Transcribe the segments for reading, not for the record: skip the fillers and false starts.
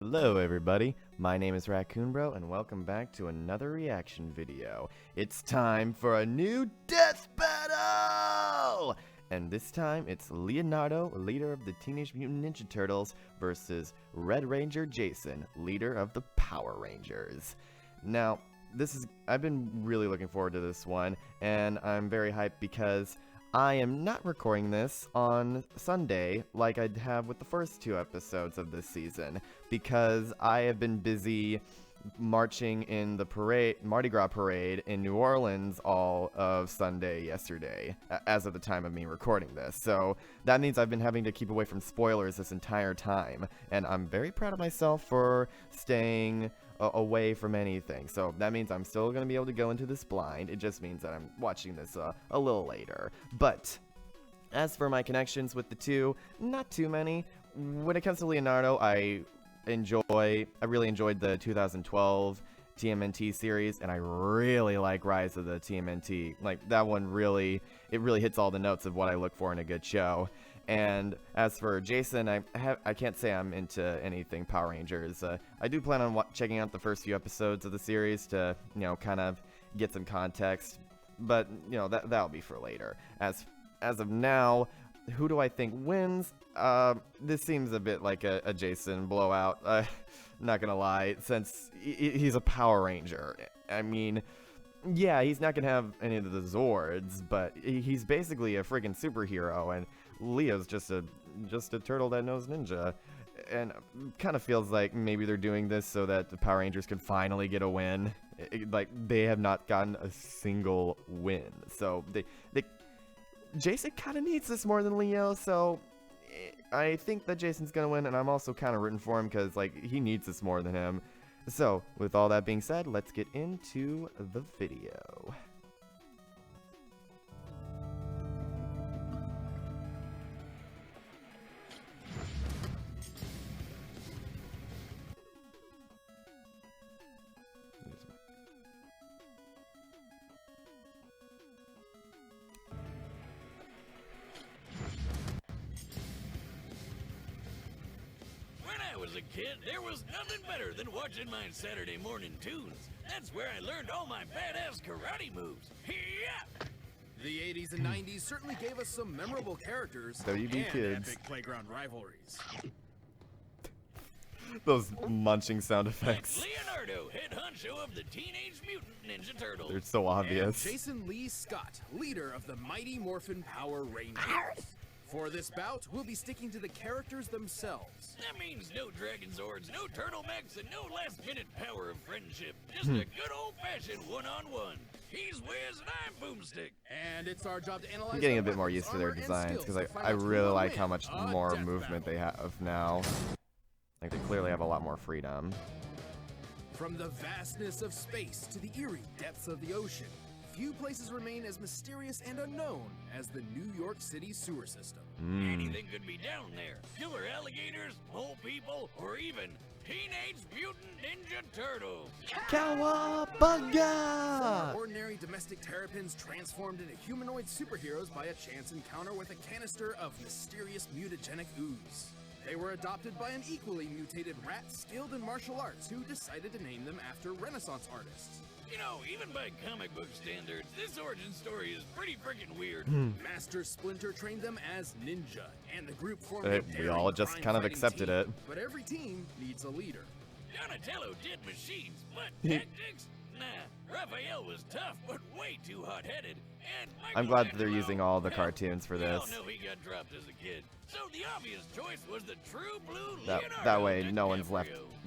Hello everybody, my name is Raccoon Bro and welcome back to another reaction video. It's time for a new death battle! And this time it's Leonardo, leader of the Teenage Mutant Ninja Turtles, versus Red Ranger Jason, leader of the Power Rangers. Now, I've been really looking forward to this one, and I'm very hyped because I am not recording this on Sunday like I have with the first two episodes of this season, because I have been busy marching in the Mardi Gras parade in New Orleans all of Sunday yesterday, as of the time of me recording this. So that means I've been having to keep away from spoilers this entire time, and I'm very proud of myself for staying away from anything. So that means I'm still going to be able to go into this blind. It just means that I'm watching this a little later. But as for my connections with the two, not too many. When it comes to Leonardo, I really enjoyed the 2012 TMNT series, and I really like Rise of the TMNT. Like, that one it really hits all the notes of what I look for in a good show. And as for Jason, I can't say I'm into anything Power Rangers. I do plan on checking out the first few episodes of the series to, kind of get some context, but, that'll be for later. As of now, who do I think wins? This seems a bit like a Jason blowout, not gonna lie, since he's a Power Ranger. I mean, yeah, he's not gonna have any of the Zords, but he's basically a friggin' superhero, and Leo's just a turtle that knows ninja. And kind of feels like maybe they're doing this so that the Power Rangers can finally get a win. Like, they have not gotten a single win, so Jason kind of needs this more than Leo, so I think that Jason's gonna win, and I'm also kind of rooting for him because, like, he needs this more than him. So, with all that being said, let's get into the video. Was a kid, there was nothing better than watching my Saturday morning tunes. That's where I learned all my badass karate moves. Yeah! The 80s and 90s certainly gave us some memorable characters WB and Kids. epic playground rivalries. Those munching sound effects. Like Leonardo, head honcho of the Teenage Mutant Ninja Turtles. They're so obvious. And Jason Lee Scott, leader of the Mighty Morphin Power Rangers. For this bout, we'll be sticking to the characters themselves. That means no Dragon Zords, no Turtle Mechs, and no last-minute power of friendship. Just a good old-fashioned one-on-one. He's Wiz and I'm Boomstick. And it's our job to analyze. I'm getting a bit more used to their designs because I really like how much more movement they have now. Like, they clearly have a lot more freedom. From the vastness of space to the eerie depths of the ocean, few places remain as mysterious and unknown as the New York City sewer system. Anything could be down there. Killer alligators, mole people, or even Teenage Mutant Ninja Turtles. Cowabunga! Ordinary domestic terrapins transformed into humanoid superheroes by a chance encounter with a canister of mysterious mutagenic ooze. They were adopted by an equally mutated rat skilled in martial arts who decided to name them after Renaissance artists. You know, even by comic book standards, this origin story is pretty freaking weird. Master Splinter trained them as ninja, and the group formed We all just kind of accepted team. it. But every team needs a leader. Donatello did machines, but tactics? Nah. Raphael was tough, but way too hot-headed. And I'm glad that they're using all the cartoons for we all this. know he got dropped as a kid. So the obvious choice was the true blue That Leonardo way no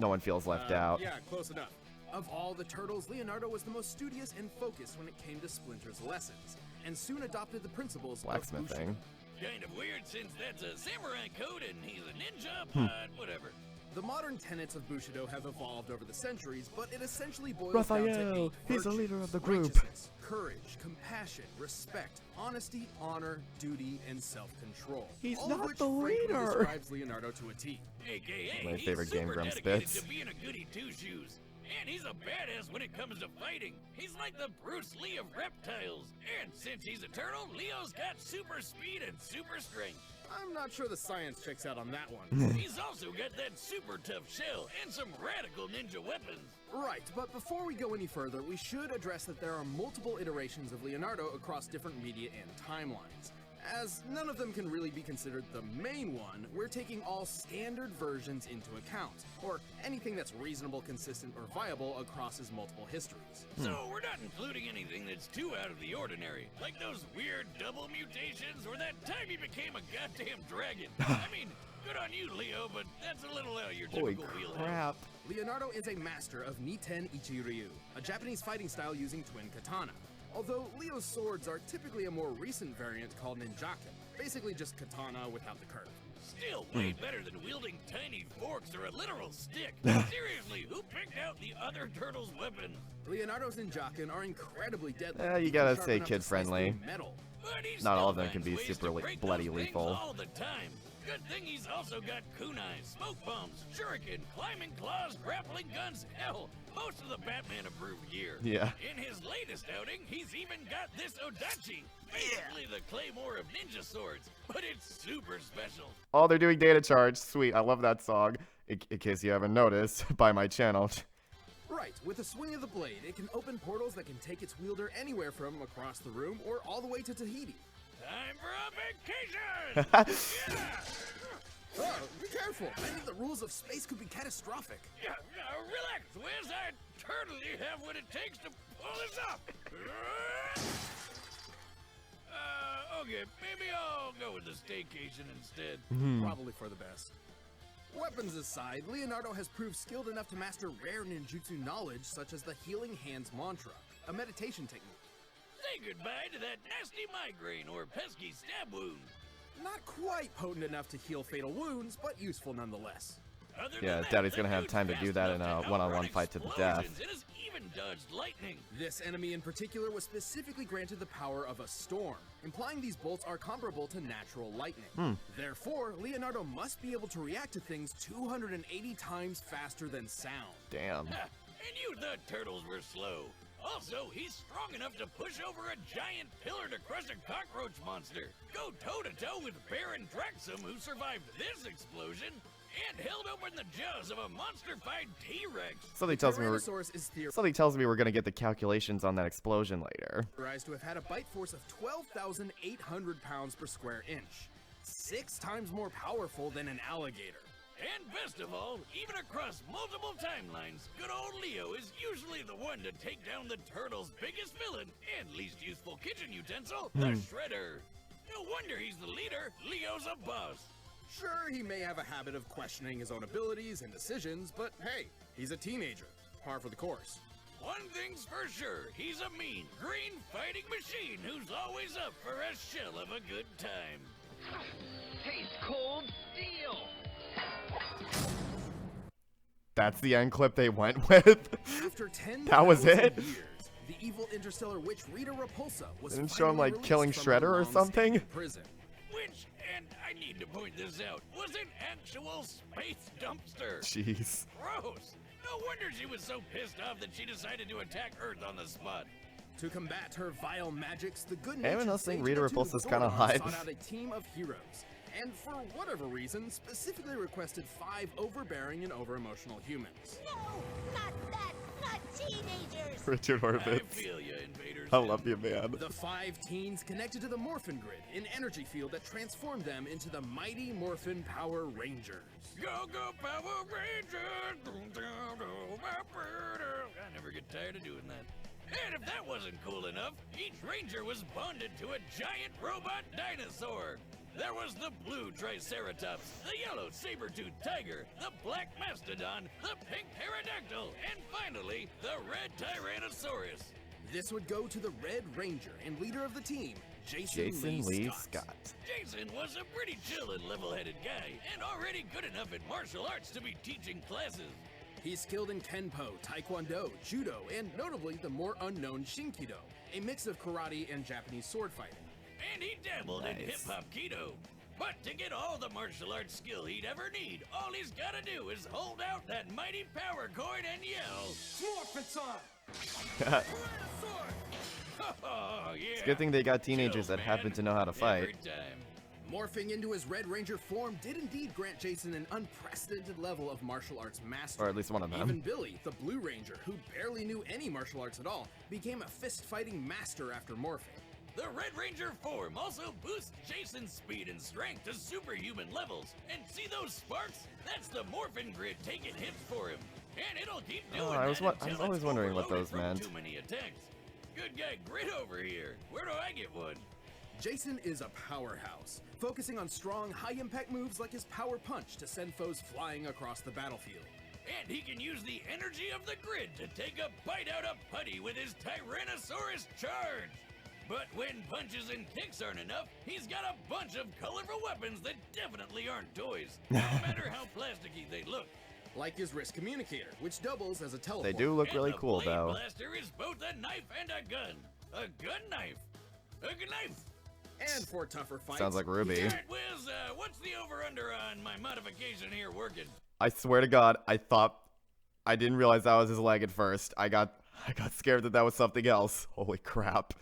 one feels left out. Yeah, close enough. Of all the turtles, Leonardo was the most studious and focused when it came to Splinter's lessons, and soon adopted the principles of Blacksmithing. Kind of weird since that's a samurai code and he's a ninja, but whatever. The modern tenets of Bushido have evolved over the centuries, but it essentially boils down to Raphael, 8 he's the virtues: leader of the group. righteousness, courage, compassion, respect, honesty, honor, duty, and self-control. He's all not of which the frankly leader. describes Leonardo to a T. AKA, My he's favorite Game super Grumps dedicated bits. to being a goody two-shoes. And he's a badass when it comes to fighting. He's like the Bruce Lee of reptiles. And since he's a turtle, Leo's got super speed and super strength. I'm not sure the science checks out on that one. He's also got that super tough shell and some radical ninja weapons. Right, but before we go any further, we should address that there are multiple iterations of Leonardo across different media and timelines. As none of them can really be considered the main one, we're taking all standard versions into account, or anything that's reasonable, consistent, or viable across his multiple histories. So we're not including anything that's too out of the ordinary, like those weird double mutations or that time he became a goddamn dragon. I mean, good on you, Leo, but that's a little out of your Holy typical wheelhouse. crap. Leonardo is a master of Niten Ichiryu, a Japanese fighting style using twin katana. Although Leo's swords are typically a more recent variant called ninjaken, basically just katana without the curve. Still way better than wielding tiny forks or a literal stick. Seriously, who picked out the other turtle's weapon? Leonardo's ninjaken are incredibly deadly. You even gotta sharp say enough to slice kid-friendly. through metal. But he Not all of still them can finds be ways super to break bloody those things lethal. all the time. Good thing he's also got kunai, smoke bombs, shuriken, climbing claws, grappling guns, hell, most of the Batman-approved gear. Yeah. In his latest outing, he's even got this Odachi, basically the claymore of ninja swords, but it's super special. Oh, they're doing data charge. Sweet. I love that song. In case you haven't noticed, by my channel. Right, with a swing of the blade, it can open portals that can take its wielder anywhere from across the room or all the way to Tahiti. Time for a vacation! Yeah! Oh, be careful! Many of the rules of space could be catastrophic. Yeah, relax, Wiz. I totally have what it takes to pull this off. Okay, maybe I'll go with the staycation instead. Probably for the best. Weapons aside, Leonardo has proved skilled enough to master rare ninjutsu knowledge such as the Healing Hands Mantra, a meditation technique. Say goodbye to that nasty migraine or pesky stab wound. Not quite potent enough to heal fatal wounds, but useful nonetheless. Other Yeah, than that, Daddy's the gonna have dude's time to fast do that in enough a to one-on-one outrun fight to the death. explosions and has even dodged lightning. This enemy in particular was specifically granted the power of a storm, implying these bolts are comparable to natural lightning. Therefore, Leonardo must be able to react to things 280 times faster than sound. Damn. Ha, and you thought turtles were slow. Also, he's strong enough to push over a giant pillar to crush a cockroach monster. Go toe-to-toe with Baron Draxum, who survived this explosion, and held open the jaws of a monster-fied T-Rex. Something tells me we're gonna get the calculations on that explosion later. Theorized to have had a bite force of 12,800 pounds per square inch, 6 times more powerful than an alligator. And best of all, even across multiple timelines, good old Leo is usually the one to take down the turtle's biggest villain and least useful kitchen utensil, the Shredder. No wonder he's the leader. Leo's a boss. Sure, he may have a habit of questioning his own abilities and decisions, but hey, he's a teenager. Par for the course. One thing's for sure, he's a mean, green fighting machine who's always up for a shell of a good time. Taste cold steel. That's the end clip they went with. After 10 That was it? years, the evil interstellar witch Rita Repulsa was Didn't show him, finally like, killing released from her Shredder or long something? stay in prison. Which, and I need to point this out, was an actual space dumpster. Jeez. Gross. No wonder she was so pissed off that she decided to attack Earth on the spot. To combat her vile magics, the good Anyone natured else think sage Rita Neptune Repulsa's kinda Zordon hot? sought out a team of heroes, and for whatever reason, specifically requested 5 overbearing and over-emotional humans. No, not that, not teenagers. Richard I Horvitz. feel ya, invaders. I love you, man. The 5 teens connected to the Morphin Grid, an energy field that transformed them into the mighty Morphin Power Rangers. Go, go, Power Rangers! I never get tired of doing that. And if that wasn't cool enough, each ranger was bonded to a giant robot dinosaur. There was the blue Triceratops, the yellow saber-toothed tiger, the black mastodon, the pink pterodactyl, and finally, the red Tyrannosaurus. This would go to the Red Ranger and leader of the team, Jason Lee Scott. Scott. Jason was a pretty chill and level-headed guy, and already good enough in martial arts to be teaching classes. He's skilled in Kenpo, Taekwondo, Judo, and notably the more unknown Shinkido, a mix of karate and Japanese sword fighting. And he dabbled in Nice. hip-hop keto. But to get all the martial arts skill he'd ever need, all he's gotta do is hold out that mighty power cord and yell, "Morphin' time!" Oh, yeah. It's a good thing they got teenagers Chill, that happen man. to know how to fight. Every time. Morphing into his Red Ranger form did indeed grant Jason an unprecedented level of martial arts mastery. Or at least one of them. Even Billy, the Blue Ranger, who barely knew any martial arts at all, became a fist-fighting master after morphing. The Red Ranger form also boosts Jason's speed and strength to superhuman levels. And see those sparks? That's the morphin grid taking hits for him. And it'll keep doing I was that until I was always it's wondering what overloaded those from meant. Too many attacks. Good guy Grid over here. Where do I get one? Jason is a powerhouse, focusing on strong, high-impact moves like his Power Punch to send foes flying across the battlefield. And he can use the energy of the grid to take a bite out of Putty with his Tyrannosaurus charge. But when punches and kicks aren't enough, he's got a bunch of colorful weapons that definitely aren't toys, no matter how plasticky they look. Like his wrist communicator, which doubles as a teleport. They do look And really the cool, Blade though. Blaster is both a knife and a gun. A gun knife. A knife. And for tougher fights. Sounds like Ruby. Alright, Wiz, what's the over-under on my modification here working? I swear to God, I didn't realize that was his leg at first. I got scared that was something else. Holy crap.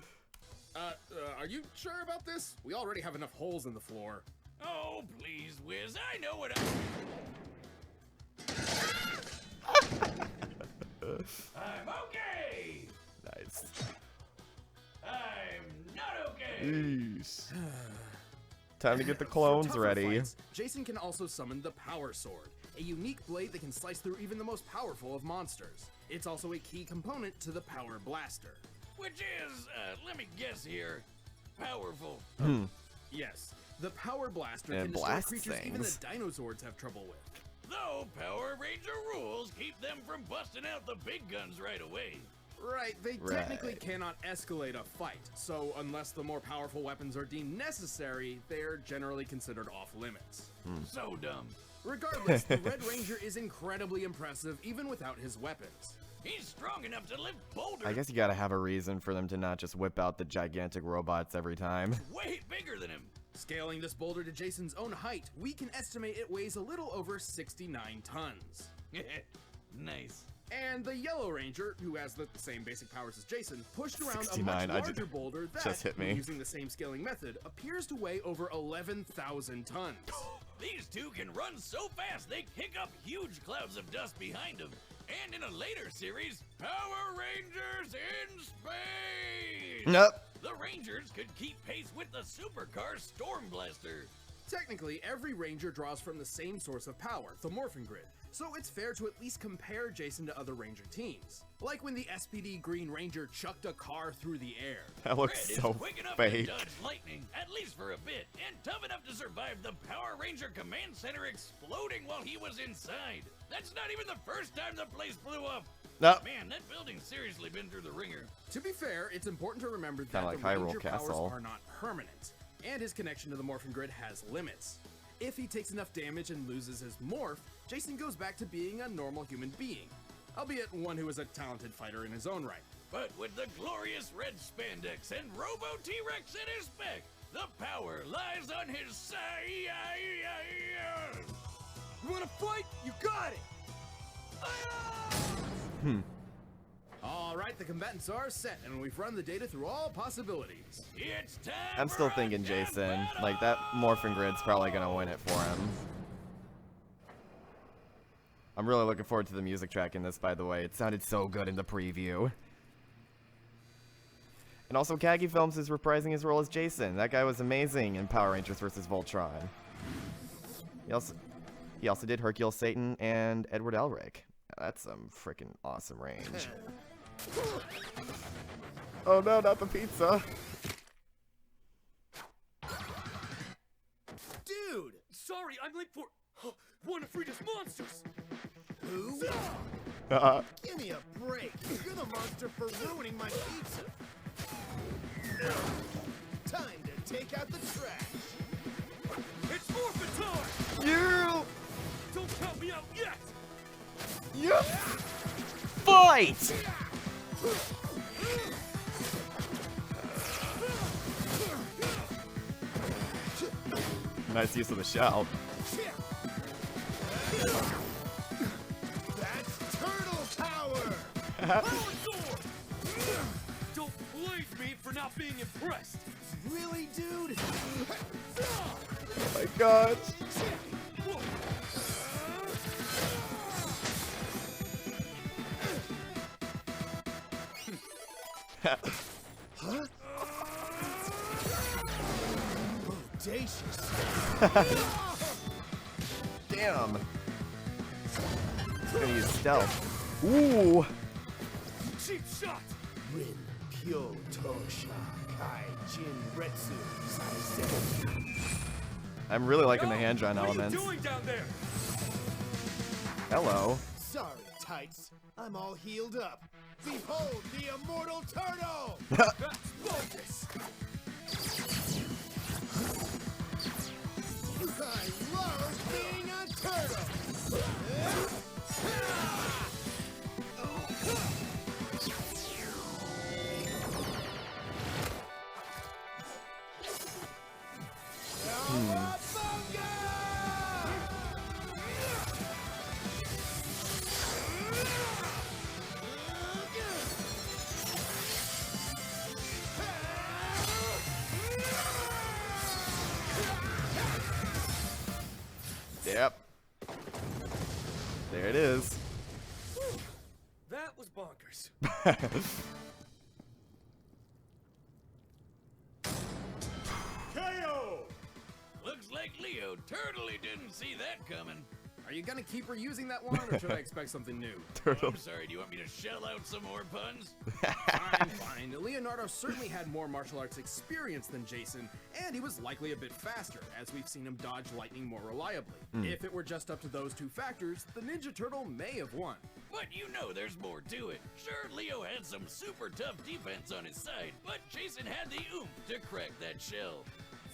Are you sure about this? We already have enough holes in the floor. Oh, please, Wiz, I know what I'm okay! Nice. I'm not okay! Yeesh. Time to get the For clones tougher ready. fights, Jason can also summon the Power Sword, a unique blade that can slice through even the most powerful of monsters. It's also a key component to the Power Blaster. Which is, let me guess here, powerful. Yes, the Power Blaster And can destroy blast creatures even the things. Dinosaurs have trouble with. Though Power Ranger rules keep them from busting out the big guns right away. Right, they Right. technically cannot escalate a fight, so unless the more powerful weapons are deemed necessary, they're generally considered off limits. So dumb. Regardless, the Red Ranger is incredibly impressive even without his weapons. He's strong enough to lift boulders I guess you gotta have a reason for them to not just whip out the gigantic robots every time. way bigger than him. Scaling this boulder to Jason's own height, we can estimate it weighs a little over 69 tons. Nice. And the Yellow Ranger, who has the same basic powers as Jason, pushed around a 69, much I larger just- boulder that, just hit me. when using the same scaling method, appears to weigh over 11,000 tons. These two can run so fast they kick up huge clouds of dust behind them. And in a later series, Power Rangers in Space! Nope. The Rangers could keep pace with the supercar Storm Blaster. Technically, every Ranger draws from the same source of power, the Morphin Grid, so it's fair to at least compare Jason to other Ranger teams. Like when the SPD Green Ranger chucked a car through the air. That looks Red so is quick enough to fake. dodge lightning, at least for a bit, and tough enough to survive the Power Ranger Command Center exploding while he was inside. That's not even the first time the place blew up. Nope. Man, that building's seriously been through the ringer. To be fair, it's important to remember that Kinda like the Hyrule Ranger powers Castle. are not permanent, and his connection to the Morphin Grid has limits. If he takes enough damage and loses his morph, Jason goes back to being a normal human being, albeit one who is a talented fighter in his own right. But with the glorious red spandex and Robo T-Rex in his back, the power lies on his side. You wanna fight? You got it! Alright, the combatants are set, and we've run the data through all possibilities. It's time I'm still for a thinking death Jason. battle! Like, that Morphin Grid's probably gonna win it for him. I'm really looking forward to the music track in this, by the way. It sounded so good in the preview. And also, Kagi Films is reprising his role as Jason. That guy was amazing in Power Rangers vs. Voltron. He also did Hercule Satan and Edward Elric. That's some freaking awesome range. Oh no, not the pizza. Dude! Sorry, I'm late for one of Frida's monsters! Who? Give me a break. You're the monster for ruining my pizza. Time to take out the trash. It's morphin' time! You! Don't count me out yet! You! Fight! Nice use of the shout. That's turtle power. Power sword! Don't blame me for not being impressed! Really, dude? Oh my god. Damn. He's gonna use stealth. Ooh. Cheap shot! Rin Pyo Tosha Kai Jin Retsu Saisen. I'm really liking the hand-drawn What elements. are you doing down there? Hello. Sorry, Tights. I'm all healed up. Behold the immortal turtle! That's bogus! I love being a turtle! Yep. There it is. That was bonkers. KO! Looks like Leo totally didn't see that coming. Are you gonna keep reusing that one, or should I expect something new? Oh, I'm sorry, do you want me to shell out some more puns? Fine. Leonardo certainly had more martial arts experience than Jason, and he was likely a bit faster, as we've seen him dodge lightning more reliably. If it were just up to those two factors, the Ninja Turtle may have won. But you know there's more to it. Sure, Leo had some super tough defense on his side, but Jason had the oomph to crack that shell.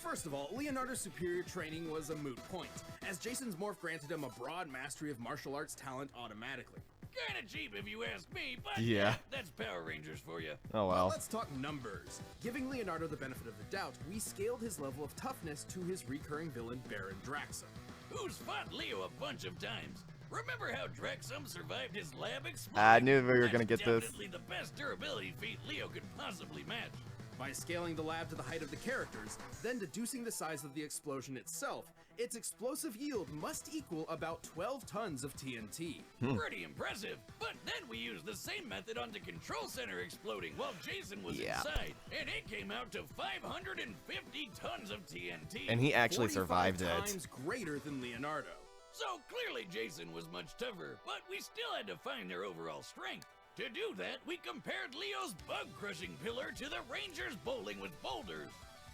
First of all, Leonardo's superior training was a moot point, as Jason's morph granted him a broad mastery of martial arts talent automatically. Kinda cheap if you ask me, but Yeah. that's Power Rangers for you. Oh well. Let's talk numbers. Giving Leonardo the benefit of the doubt, we scaled his level of toughness to his recurring villain Baron Draxum. Who's fought Leo a bunch of times? Remember how Draxum survived his lab explosion? I knew we were That's gonna get this. definitely the best durability feat Leo could possibly match. By scaling the lab to the height of the characters, then deducing the size of the explosion itself, its explosive yield must equal about 12 tons of TNT. Pretty impressive. But then we used the same method on the control center exploding while Jason was Yeah. inside, and it came out to 550 tons of TNT. And he actually 45 survived it. times greater than Leonardo. So clearly Jason was much tougher, but we still had to find their overall strength. To do that, we compared Leo's bug-crushing pillar to the Rangers bowling with boulders.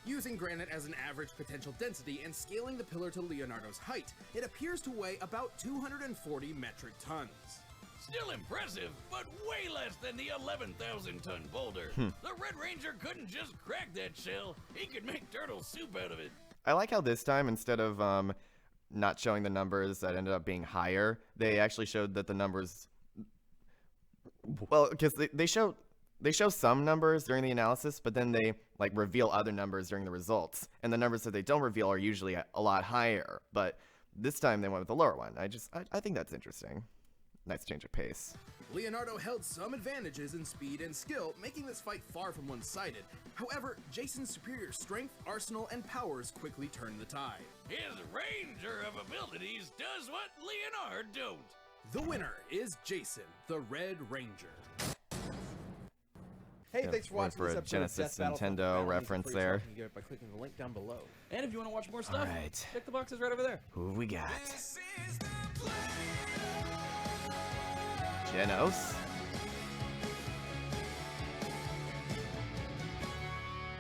Using granite as an average potential density and scaling the pillar to Leonardo's height, it appears to weigh about 240 metric tons. Still impressive, but way less than the 11,000-ton boulder. The Red Ranger couldn't just crack that shell, he could make turtle soup out of it. I like how this time, instead of not showing the numbers that ended up being higher, they actually showed that the numbers. Well, because they show some numbers during the analysis, but then they like reveal other numbers during the results, and the numbers that they don't reveal are usually a lot higher. But this time they went with the lower one. I think that's interesting. Nice change of pace. Leonardo held some advantages in speed and skill, making this fight far from one-sided. However, Jason's superior strength, arsenal, and powers quickly turned the tide. His Ranger of abilities does what Leonardo don't. The winner is Jason, the Red Ranger. Hey, Yeah, thanks for went watching for this a episode of Genesis Death Battle from Nintendo Battle. Link reference for yourself. there. You can get it by clicking the link down below. And if you want to watch more stuff, Alright. check the boxes right over there. Who have we got? Genos.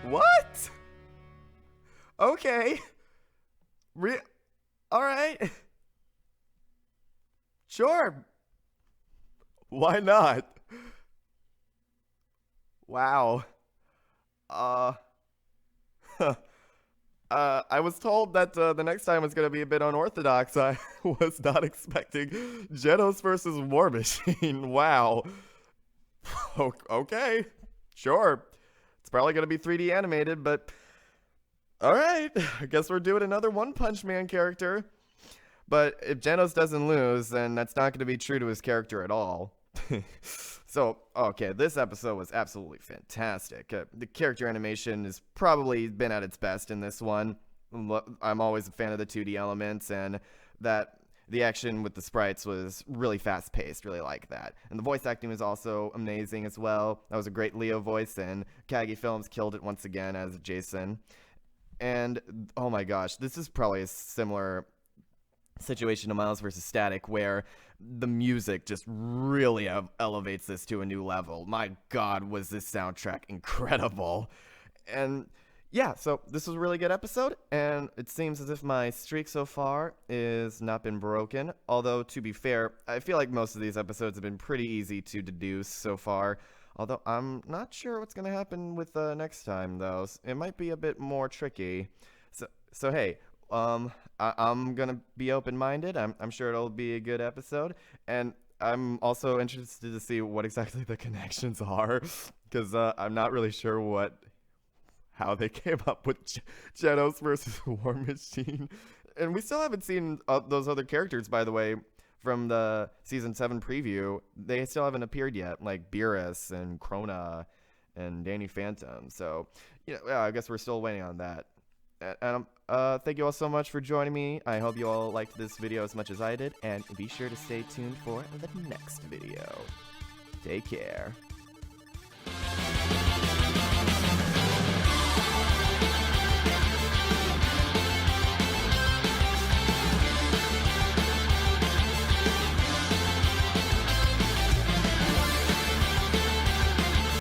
What? Okay. Alright. Sure. Why not? Wow. I was told that the next time was going to be a bit unorthodox. I was not expecting Genos versus War Machine. Wow. Okay. Sure. It's probably going to be 3D animated, but alright. I guess we're doing another One Punch Man character. But if Genos doesn't lose, then that's not going to be true to his character at all. So, okay, this episode was absolutely fantastic. The character animation has probably been at its best in this one. I'm always a fan of the 2D elements, and that the action with the sprites was really fast paced, really like that. And the voice acting was also amazing as well. That was a great Leo voice, and Kagi Films killed it once again as Jason. And oh my gosh, this is probably a similar situation to Miles vs. Static, where the music just really elevates this to a new level. My god, was this soundtrack incredible. And yeah, so this was a really good episode, and it seems as if my streak so far is not been broken. Although, to be fair, I feel like most of these episodes have been pretty easy to deduce so far. Although, I'm not sure what's going to happen with next time, though. It might be a bit more tricky. So hey, I'm going to be open-minded. I'm sure it'll be a good episode, and I'm also interested to see what exactly the connections are, because I'm not really sure how they came up with Genos versus War Machine. And we still haven't seen those other characters, by the way, from the Season 7 preview. They still haven't appeared yet, like Beerus and Krona and Danny Phantom. So, I guess we're still waiting on that. And thank you all so much for joining me. I hope you all liked this video as much as I did, and be sure to stay tuned for the next video. Take care.